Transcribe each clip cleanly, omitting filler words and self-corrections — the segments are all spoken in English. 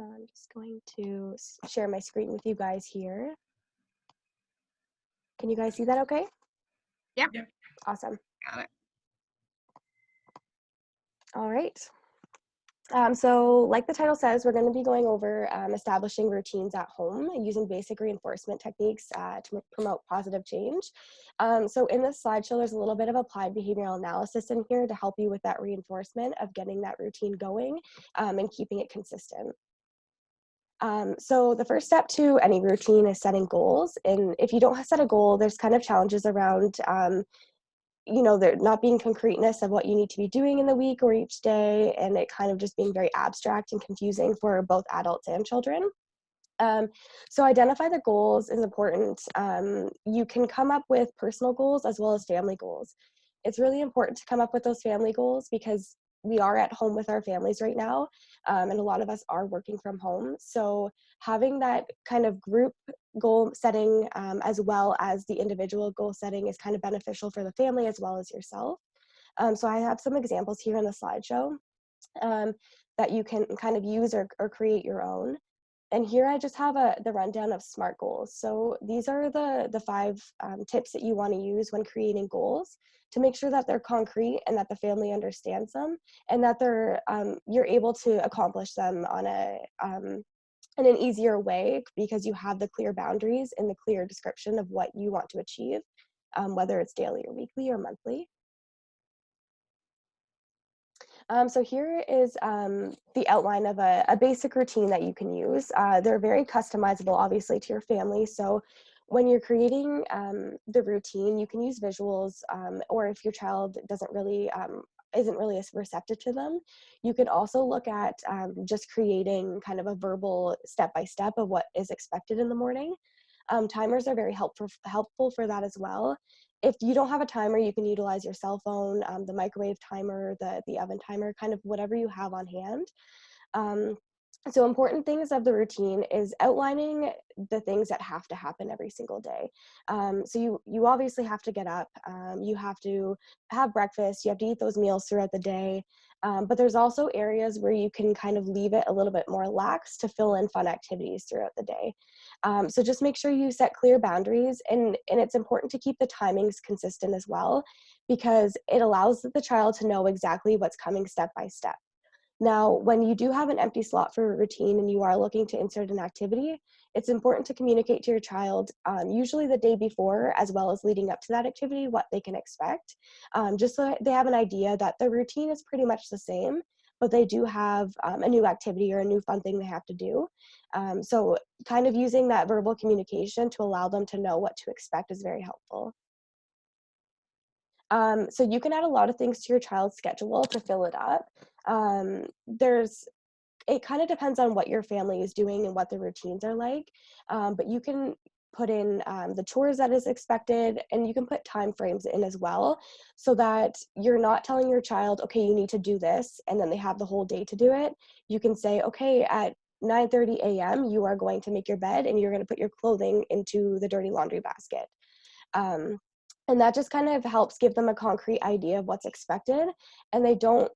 So I'm just going to share my screen with you guys here. Can you guys see that okay? Yeah. Yep. Awesome. Got it. All right. So like the title says, we're going to be going over establishing routines at home using basic reinforcement techniques to promote positive change. So in this slideshow, there's a little bit of applied behavioral analysis in here to help you with that reinforcement of getting that routine going and keeping it consistent. So the first step to any routine is setting goals. And if you don't set a goal, there's kind of challenges around there not being concreteness of what you need to be doing in the week or each day, and it kind of just being very abstract and confusing for both adults and children. So identify the goals is important. You can come up with personal goals as well as family goals. It's really important to come up with those family goals because we are at home with our families right now, and a lot of us are working from home. So having that kind of group goal setting as well as the individual goal setting is kind of beneficial for the family as well as yourself. So I have some examples here in the slideshow that you can kind of use or create your own. And here I just have the rundown of SMART goals. So these are the 5 tips that you want to use when creating goals to make sure that they're concrete and that the family understands them and that you're able to accomplish them on in an easier way because you have the clear boundaries and the clear description of what you want to achieve, whether it's daily or weekly or monthly. So here is the outline of a basic routine that you can use. They're very customizable, obviously, to your family. So when you're creating the routine, you can use visuals, or if your child isn't really as receptive to them, you can also look at just creating kind of a verbal step-by-step of what is expected in the morning. Timers are very helpful for that as well. If you don't have a timer, you can utilize your cell phone, the microwave timer, the oven timer, kind of whatever you have on hand. So important things of the routine is outlining the things that have to happen every single day. So you obviously have to get up, you have to have breakfast, you have to eat those meals throughout the day, but there's also areas where you can kind of leave it a little bit more lax to fill in fun activities throughout the day. So just make sure you set clear boundaries, and it's important to keep the timings consistent as well, because it allows the child to know exactly what's coming step by step. Now, when you do have an empty slot for a routine and you are looking to insert an activity, it's important to communicate to your child, usually the day before, as well as leading up to that activity, what they can expect, just so they have an idea that the routine is pretty much the same, but they do have a new activity or a new fun thing they have to do. So kind of using that verbal communication to allow them to know what to expect is very helpful. So you can add a lot of things to your child's schedule to fill it up. It kind of depends on what your family is doing and what the routines are like, but you can put in the chores that is expected, and you can put time frames in as well, so that you're not telling your child, okay, you need to do this, and then they have the whole day to do it. You can say, okay, at 9:30 a.m. you are going to make your bed and you're going to put your clothing into the dirty laundry basket. Um, and that just kind of helps give them a concrete idea of what's expected, and they don't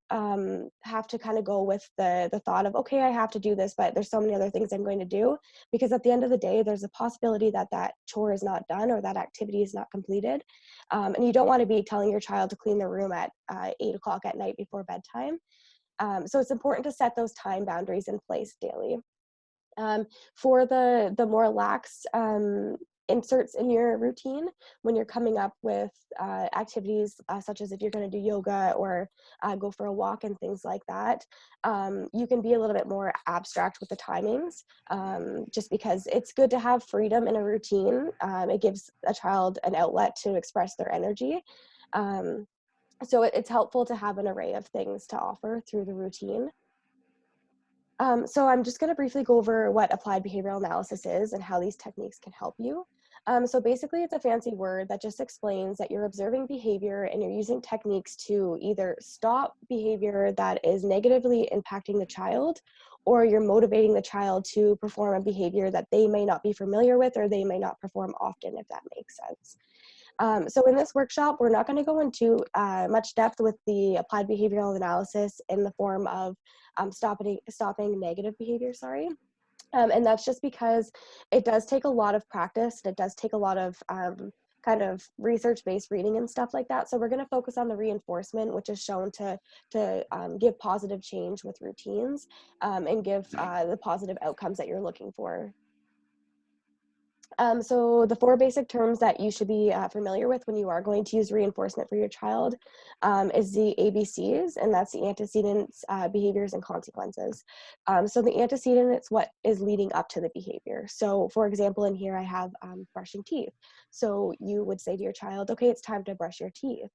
have to kind of go with the thought of, okay, I have to do this, but there's so many other things I'm going to do, because at the end of the day, there's a possibility that that chore is not done or that activity is not completed. And you don't want to be telling your child to clean their room at 8 o'clock at night before bedtime. So it's important to set those time boundaries in place daily. For the more lax inserts in your routine, when you're coming up with activities such as if you're going to do yoga or go for a walk and things like that, you can be a little bit more abstract with the timings, just because it's good to have freedom in a routine. It gives a child an outlet to express their energy. So it's helpful to have an array of things to offer through the routine. So I'm just going to briefly go over what applied behavioral analysis is and how these techniques can help you. So basically, it's a fancy word that just explains that you're observing behavior and you're using techniques to either stop behavior that is negatively impacting the child, or you're motivating the child to perform a behavior that they may not be familiar with or they may not perform often, if that makes sense. So in this workshop, we're not going to go into much depth with the applied behavioral analysis in the form of stopping negative behavior, sorry. And that's just because it does take a lot of practice, and it does take a lot of kind of research-based reading and stuff like that. So we're going to focus on the reinforcement, which is shown to give positive change with routines, and give the positive outcomes that you're looking for. So the 4 basic terms that you should be familiar with when you are going to use reinforcement for your child is the ABCs, and that's the antecedents, behaviors, and consequences. So the antecedent is what is leading up to the behavior. So for example, in here I have brushing teeth. So you would say to your child, okay, it's time to brush your teeth.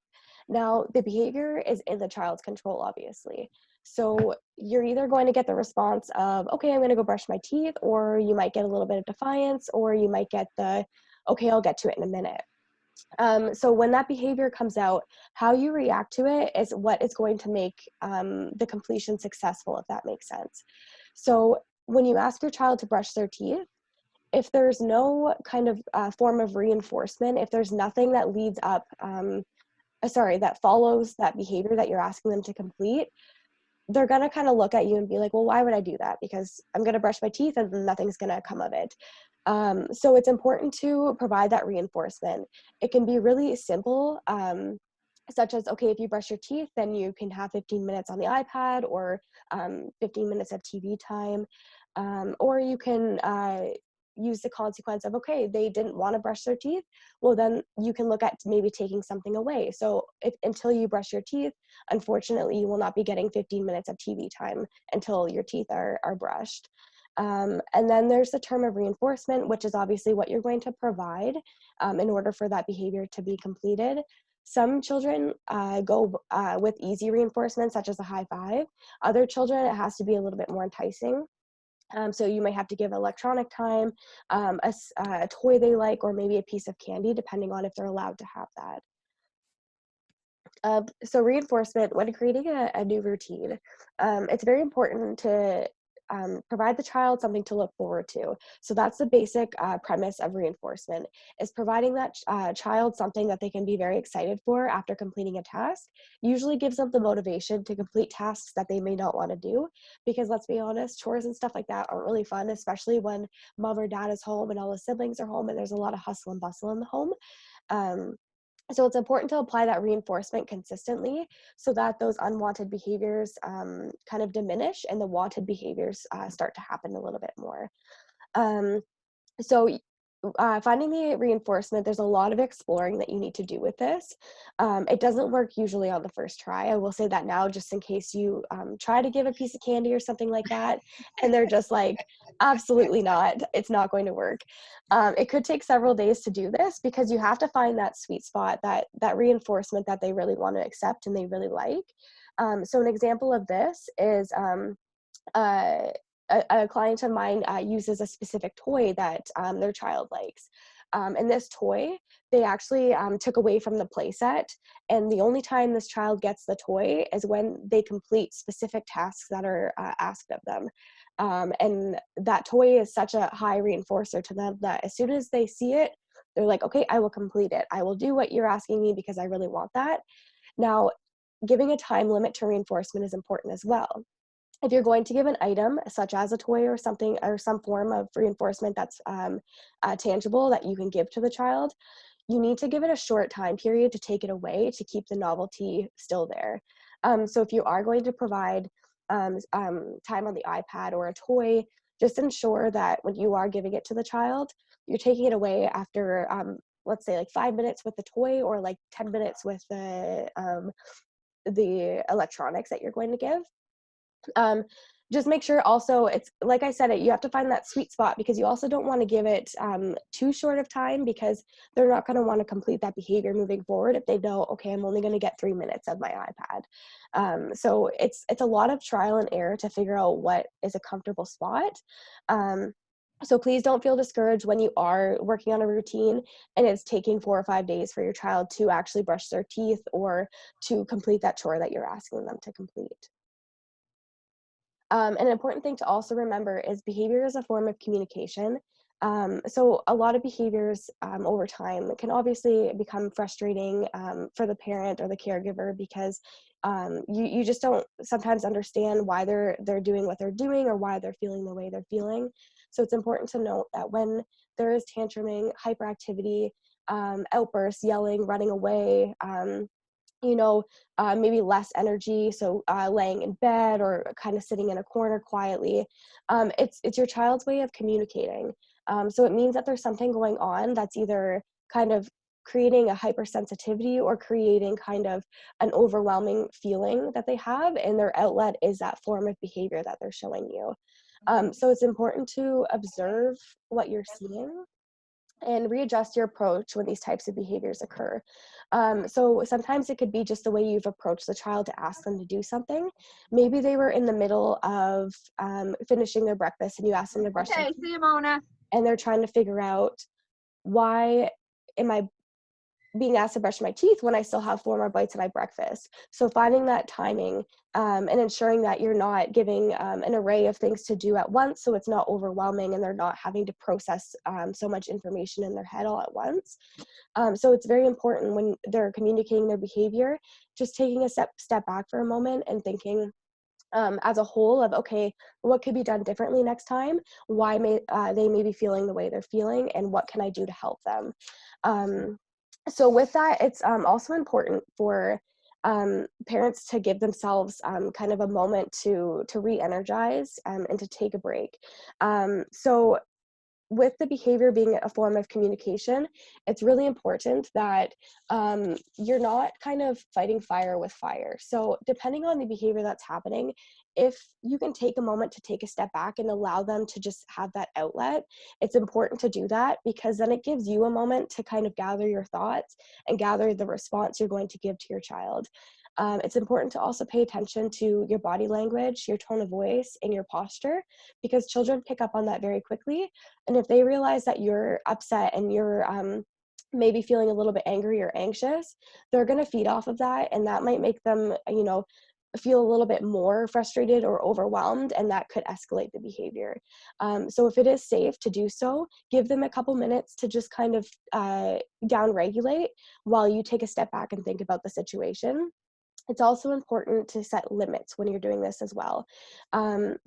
Now, the behavior is in the child's control, obviously. So you're either going to get the response of, okay, I'm going to go brush my teeth, or you might get a little bit of defiance, or you might get the, okay, I'll get to it in a minute. So when that behavior comes out, how you react to it is what is going to make the completion successful, if that makes sense. So when you ask your child to brush their teeth, if there's no kind of form of reinforcement, if there's nothing that leads up, that follows that behavior that you're asking them to complete, they're going to kind of look at you and be like, well, why would I do that? Because I'm going to brush my teeth and nothing's going to come of it. So it's important to provide that reinforcement. It can be really simple, such as, okay, if you brush your teeth, then you can have 15 minutes on the iPad, or 15 minutes of TV time. Or you can use the consequence of, okay, they didn't want to brush their teeth. Well, then you can look at maybe taking something away. So until you brush your teeth, unfortunately, you will not be getting 15 minutes of TV time until your teeth are brushed. And then there's the term of reinforcement, which is obviously what you're going to provide in order for that behavior to be completed. Some children go with easy reinforcement, such as a high five. Other children, it has to be a little bit more enticing. So you might have to give electronic time, a toy they like, or maybe a piece of candy, depending on if they're allowed to have that. So reinforcement, when creating a new routine, it's very important to provide the child something to look forward to. So that's the basic premise of reinforcement, is providing that child something that they can be very excited for after completing a task. Usually gives them the motivation to complete tasks that they may not want to do, because let's be honest, chores and stuff like that aren't really fun, especially when mom or dad is home and all the siblings are home and there's a lot of hustle and bustle in the home. Um, so it's important to apply that reinforcement consistently so that those unwanted behaviors kind of diminish and the wanted behaviors start to happen a little bit more. Um, so finding the reinforcement, there's a lot of exploring that you need to do with this. It doesn't work usually on the first try. I will say that now, just in case you try to give a piece of candy or something like that, and they're just like, absolutely not, it's not going to work. It could take several days to do this, because you have to find that sweet spot, that reinforcement that they really want to accept and they really like. So an example of this is uh, a client of mine uses a specific toy that their child likes. And this toy, they actually took away from the play set. And the only time this child gets the toy is when they complete specific tasks that are asked of them. And that toy is such a high reinforcer to them that as soon as they see it, they're like, okay, I will complete it. I will do what you're asking me because I really want that. Now, giving a time limit to reinforcement is important as well. If you're going to give an item, such as a toy or something, or some form of reinforcement that's tangible that you can give to the child, you need to give it a short time period to take it away to keep the novelty still there. So if you are going to provide time on the iPad or a toy, just ensure that when you are giving it to the child, you're taking it away after, let's say, like 5 minutes with the toy, or like 10 minutes with the electronics that you're going to give. Just make sure also, it's like I said, you have to find that sweet spot, because you also don't want to give it too short of time, because they're not going to want to complete that behavior moving forward if they know, okay, I'm only going to get 3 minutes of my iPad. So it's a lot of trial and error to figure out what is a comfortable spot. So please don't feel discouraged when you are working on a routine and it's taking 4 or 5 days for your child to actually brush their teeth or to complete that chore that you're asking them to complete. An important thing to also remember is behavior is a form of communication. So a lot of behaviors over time can obviously become frustrating for the parent or the caregiver, because you just don't sometimes understand why they're doing what they're doing, or why they're feeling the way they're feeling. So it's important to note that when there is tantruming, hyperactivity, outbursts, yelling, running away, you know, maybe less energy, so laying in bed or kind of sitting in a corner quietly. It's your child's way of communicating. So it means that there's something going on that's either kind of creating a hypersensitivity or creating kind of an overwhelming feeling that they have, and their outlet is that form of behavior that they're showing you. So it's important to observe what you're seeing and readjust your approach when these types of behaviors occur. So sometimes it could be just the way you've approached the child to ask them to do something. Maybe they were in the middle of finishing their breakfast and you asked them to brush their Okay, teeth, see you, Mona. and they're trying to figure out, why am I being asked to brush my teeth when I still have 4 more bites of my breakfast? So finding that timing, and ensuring that you're not giving an array of things to do at once, so it's not overwhelming and they're not having to process so much information in their head all at once. So it's very important when they're communicating their behavior, just taking a step back for a moment and thinking, as a whole, of, okay, what could be done differently next time? Why may they may be feeling the way they're feeling, and what can I do to help them? Um, so with that, it's also important for parents to give themselves kind of a moment to re-energize and to take a break. So with the behavior being a form of communication, it's really important that you're not kind of fighting fire with fire. So depending on the behavior that's happening, if you can take a moment to take a step back and allow them to just have that outlet, it's important to do that, because then it gives you a moment to kind of gather your thoughts and gather the response you're going to give to your child. It's important to also pay attention to your body language, your tone of voice, and your posture, because children pick up on that very quickly. And if they realize that you're upset and you're maybe feeling a little bit angry or anxious, they're going to feed off of that. And that might make them, feel a little bit more frustrated or overwhelmed, and that could escalate the behavior. So if it is safe to do so, give them a couple minutes to just kind of down regulate while you take a step back and think about the situation. It's also important to set limits when you're doing this as well.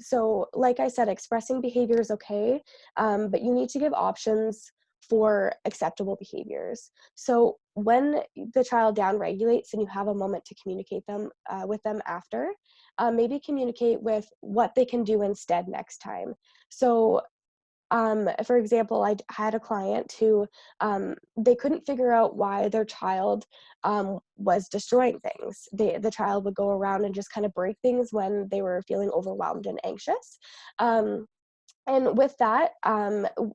So like I said, expressing behavior is okay, but you need to give options for acceptable behaviors. So when the child downregulates and you have a moment to communicate with them after, maybe communicate with what they can do instead next time. So for example, I had a client who they couldn't figure out why their child was destroying things. The child would go around and just kind of break things when they were feeling overwhelmed and anxious. And with that,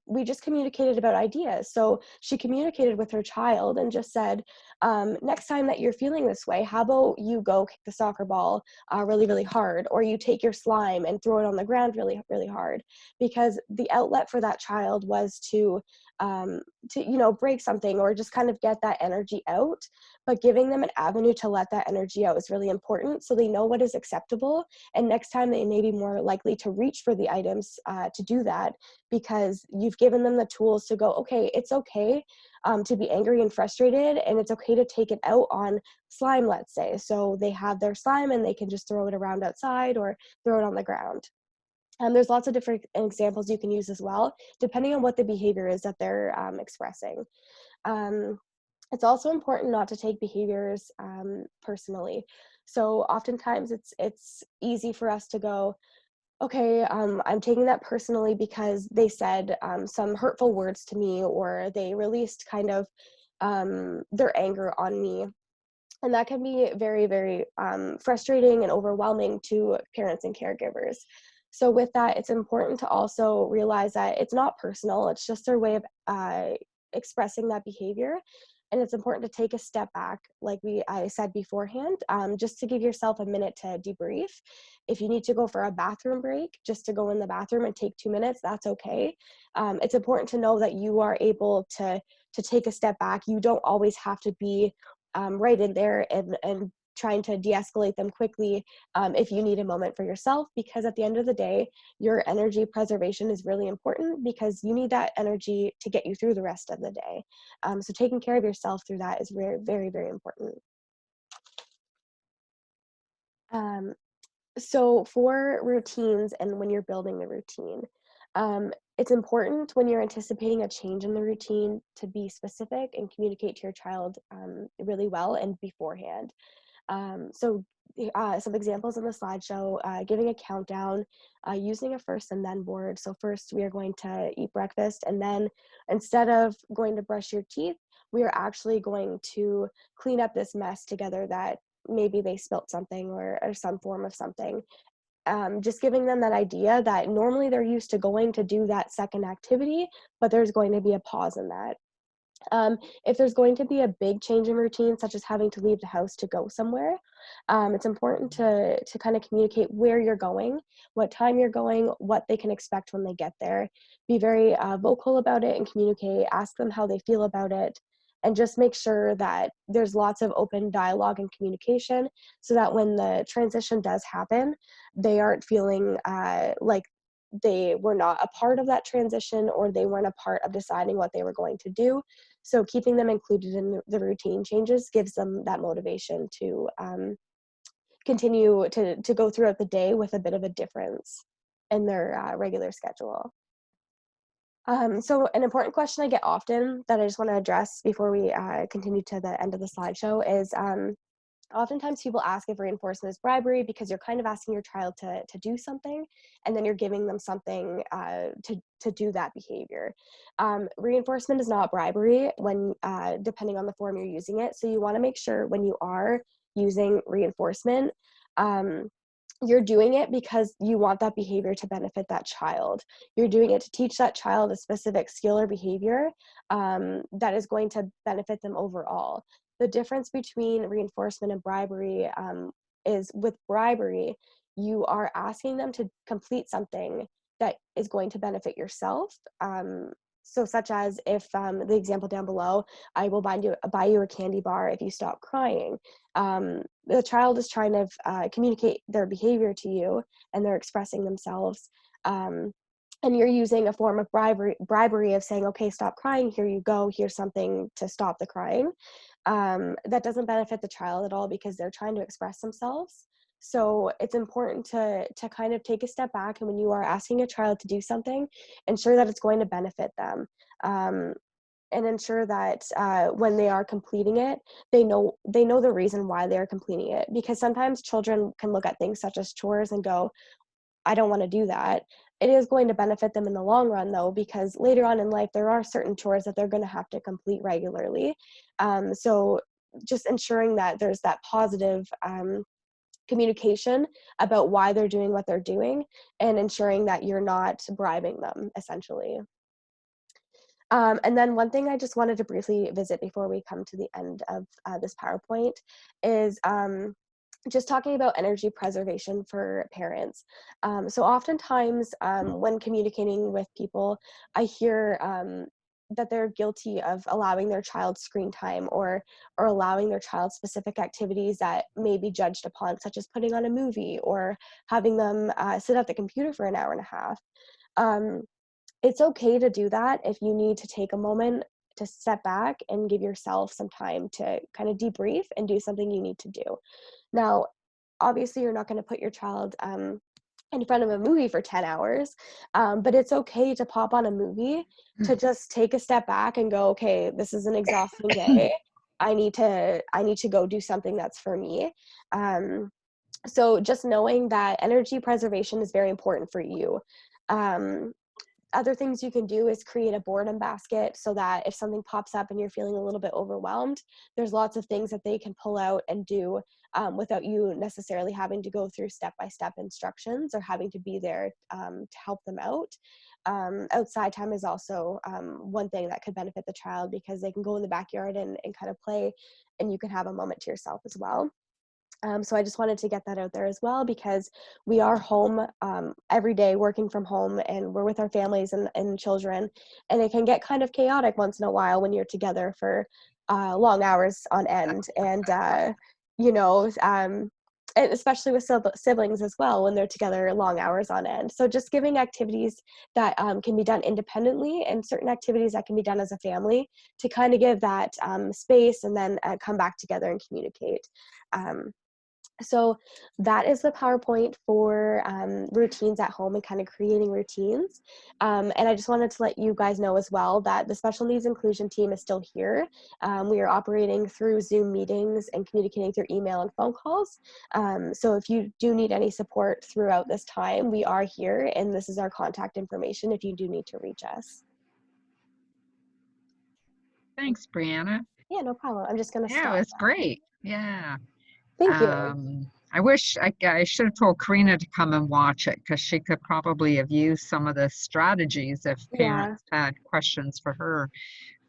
we just communicated about ideas. So she communicated with her child and just said, next time that you're feeling this way, how about you go kick the soccer ball really, really hard, or you take your slime and throw it on the ground really, really hard, because the outlet for that child was to break something or just kind of get that energy out. But giving them an avenue to let that energy out is really important, so they know what is acceptable, and next time they may be more likely to reach for the items to do that, because you've given them the tools to go, okay, it's okay to be angry and frustrated, and it's okay to take it out on slime, let's say. So they have their slime and they can just throw it around outside or throw it on the ground. And there's lots of different examples you can use as well, depending on what the behavior is that they're expressing. Um, it's also important not to take behaviors personally. So oftentimes it's easy for us to go, okay, I'm taking that personally because they said some hurtful words to me, or they released kind of their anger on me. And that can be very, very frustrating and overwhelming to parents and caregivers. So with that, it's important to also realize that it's not personal. It's just their way of expressing that behavior. And it's important to take a step back, like I said beforehand, just to give yourself a minute to debrief. If you need to go for a bathroom break, just to go in the bathroom and take 2 minutes, that's okay. It's important to know that you are able to take a step back. You don't always have to be right in there and trying to de-escalate them quickly if you need a moment for yourself, because at the end of the day, your energy preservation is really important because you need that energy to get you through the rest of the day. So taking care of yourself through that is very, very, very important. Um, So for routines and when you're building the routine, it's important when you're anticipating a change in the routine to be specific and communicate to your child really well and beforehand. Some examples in the slideshow, giving a countdown, using a first and then word. So first we are going to eat breakfast, and then instead of going to brush your teeth, we are actually going to clean up this mess together that maybe they spilt something or some form of something. Just giving them that idea that normally they're used to going to do that second activity, but there's going to be a pause in that. If there's going to be a big change in routine, such as having to leave the house to go somewhere, it's important to kind of communicate where you're going, what time you're going, what they can expect when they get there. Be very vocal about it and communicate, ask them how they feel about it, and just make sure that there's lots of open dialogue and communication so that when the transition does happen, they aren't feeling like they were not a part of that transition or they weren't a part of deciding what they were going to do. So keeping them included in the routine changes gives them that motivation to continue to go throughout the day with a bit of a difference in their regular schedule. So an important question I get often that I just want to address before we continue to the end of the slideshow is oftentimes people ask if reinforcement is bribery because you're kind of asking your child to do something, and then you're giving them something to do that behavior. Reinforcement is not bribery when depending on the form you're using it. So you want to make sure when you are using reinforcement, um, you're doing it because you want that behavior to benefit that child. You're doing it to teach that child a specific skill or behavior that is going to benefit them overall. The difference between reinforcement and bribery is with bribery, you are asking them to complete something that is going to benefit yourself. So such as if the example down below, I will buy you a candy bar if you stop crying. The child is trying to communicate their behavior to you and they're expressing themselves. And you're using a form of bribery of saying, okay, stop crying, here you go, here's something to stop the crying. That doesn't benefit the child at all because they're trying to express themselves. So it's important to kind of take a step back, and when you are asking a child to do something, ensure that it's going to benefit them. And ensure that when they are completing it, they know the reason why they are completing it. Because sometimes children can look at things such as chores and go, I don't want to do that. It is going to benefit them in the long run, though, because later on in life, there are certain chores that they're going to have to complete regularly. So just ensuring that there's that positive communication about why they're doing what they're doing, and ensuring that you're not bribing them, essentially. And then one thing I just wanted to briefly visit before we come to the end of this PowerPoint is just talking about energy preservation for parents. So oftentimes when communicating with people, I hear that they're guilty of allowing their child screen time or allowing their child specific activities that may be judged upon, such as putting on a movie or having them sit at the computer for an hour and a half. Um, it's okay to do that if you need to take a moment to step back and give yourself some time to kind of debrief and do something you need to do. Now, obviously, you're not going to put your child in front of a movie for 10 hours, but it's okay to pop on a movie, to just take a step back and go, okay, this is an exhausting day. I need to go do something that's for me. So just knowing that energy preservation is very important for you. Um, Other things you can do is create a boredom basket so that if something pops up and you're feeling a little bit overwhelmed, there's lots of things that they can pull out and do without you necessarily having to go through step-by-step instructions or having to be there to help them out. Outside time is also one thing that could benefit the child because they can go in the backyard and kind of play, and you can have a moment to yourself as well. So I just wanted to get that out there as well because we are home every day working from home, and we're with our families and children, and it can get kind of chaotic once in a while when you're together for long hours on end. And you know, and especially with siblings as well when they're together long hours on end. So just giving activities that can be done independently and certain activities that can be done as a family to kind of give that space and then come back together and communicate. Um, so that is the PowerPoint for routines at home and kind of creating routines. And I just wanted to let you guys know as well that the special needs inclusion team is still here. We are operating through Zoom meetings and communicating through email and phone calls. So if you do need any support throughout this time, we are here, and this is our contact information if you do need to reach us. Thanks, Brianna. Yeah, no problem. I'm just going to Yeah, it stop. was great. Yeah. Thank you. I wish I should have told Karina to come and watch it because she could probably have used some of the strategies if Yeah. parents had questions for her.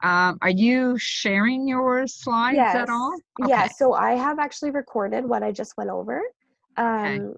Are you sharing your slides at Yes. all? Yeah. Okay. So I have actually recorded what I just went over. Okay. Um,